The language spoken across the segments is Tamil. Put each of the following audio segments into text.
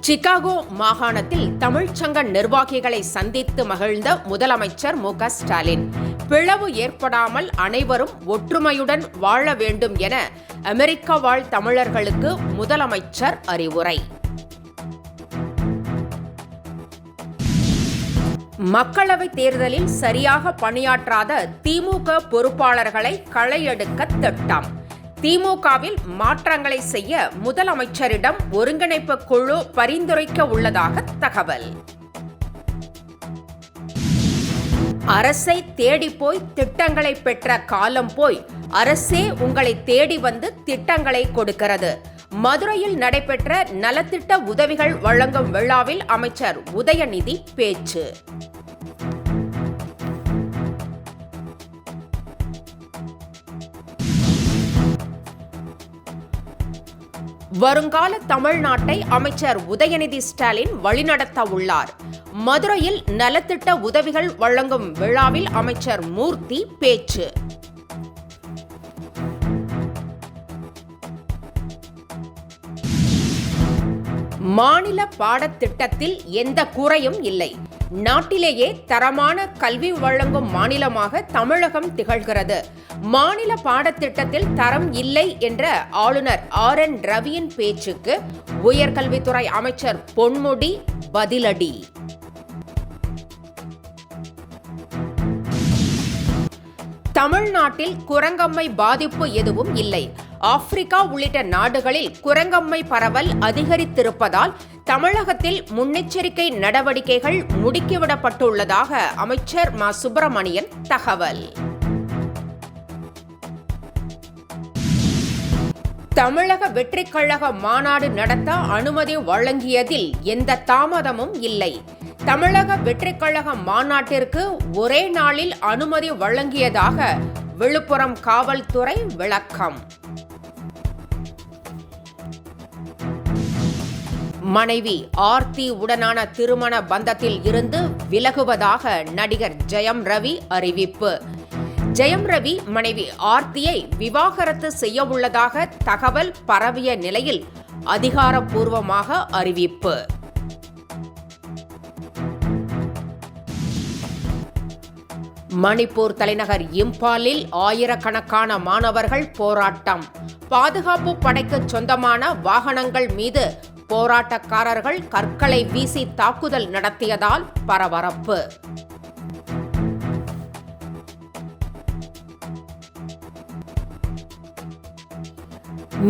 சிகாகோ மாகாணத்தில் தமிழ்ச்சங்க நிர்வாகிகளை சந்தித்து மகிழ்ந்த முதலமைச்சர் மு.க. ஸ்டாலின், பிளவு ஏற்படாமல் அனைவரும் ஒற்றுமையுடன் வாழ வேண்டும் என அமெரிக்க வாழ் தமிழர்களுக்கு முதலமைச்சர் அறிவுரை. மக்களவைத் தேர்தலில் சரியாக பணியாற்றாத திமுக பொறுப்பாளர்களை களையெடுக்க திட்டம். திமுகவில் மாற்றங்களை செய்ய முதலமைச்சரிடம் ஒருங்கிணைப்பு குழு பரிந்துரைக்க உள்ளதாக தகவல். அரசை தேடி போய் திட்டங்களை பெற்ற காலம் போய் அரசே உங்களை தேடி வந்து திட்டங்களை கொடுக்கிறது. மதுரையில் நடைபெற்ற நலத்திட்ட உதவிகள் வழங்கும் விழாவில் அமைச்சர் உதயநிதி பேச்சு. வருங்கால தமிழ்நாட்டை அமைச்சர் உதயநிதி ஸ்டாலின் வழிநடத்த உள்ளார். மதுரையில் நலத்திட்ட உதவிகள் வழங்கும் விழாவில் அமைச்சர் மூர்த்தி பேச்சு. மாநில பாடத்திட்டத்தில் எந்த குறையும் இல்லை. நாட்டிலேயே தரமான கல்வி வழங்கும் மாநிலமாக தமிழகம் திகழ்கிறது. மாநில பாடத்திட்டத்தில் தரம் இல்லை என்ற ஆளுநர் ஆர்.என். ரவியின் பேச்சுக்கு உயர்கல்வித்துறை அமைச்சர் பொன்முடி பதிலடி. தமிழ்நாட்டில் குரங்கம்மை பாதிப்பு எதுவும் இல்லை. ஆப்பிரிக்கா உள்ளிட்ட நாடுகளில் குரங்கம்மை பரவல் அதிகரித்திருப்பதால் தமிழகத்தில் முன்னெச்சரிக்கை நடவடிக்கைகள் முடுக்கிவிடப்பட்டுள்ளதாக அமைச்சர் மா. சுப்பிரமணியன் தகவல். தமிழக வெற்றிக் கழக மாநாடு நடத்த அனுமதி வழங்கியதில் எந்த தாமதமும் இல்லை. தமிழக வெற்றிக் கழக மாநாட்டிற்கு ஒரே நாளில் அனுமதி வழங்கியதாக விழுப்புரம் காவல்துறை விளக்கம். மனைவி ஆர்த்தி உடனான திருமண பந்தத்தில் இருந்து விலகுவதாக நடிகர் ஜெயம் ரவி அறிவிப்பு. ஜெயம் ரவி மனைவி ஆர்த்தியை விவாகரத்து செய்ய உள்ளதாக தகவல் பரவிய நிலையில் அதிகாரப்பூர்வமாக அறிவிப்பு. மணிப்பூர் தலைநகர் இம்பாலில் ஆயிரக்கணக்கான மாணவர்கள் போராட்டம். பாதுகாப்பு படைக்கு சொந்தமான வாகனங்கள் மீது போராட்டக்காரர்கள் கற்களை வீசி தாக்குதல் நடத்தியதால் பரபரப்பு.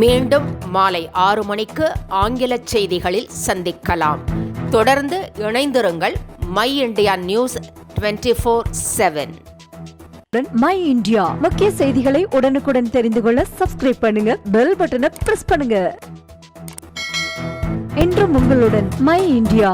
மீண்டும் மாலை 6 மணிக்கு ஆங்கில செய்திகளில் சந்திக்கலாம். தொடர்ந்து இணைந்திருங்கள். My India news 24/7. My India முக்கிய செய்திகளை உடனுக்குடன் தெரிந்து கொள்ள சப்ஸ்கிரைப் பண்ணுங்க, பெல் பட்டனை பிரஸ் பண்ணுங்க. என்றும் உங்களுடன் மை இந்தியா.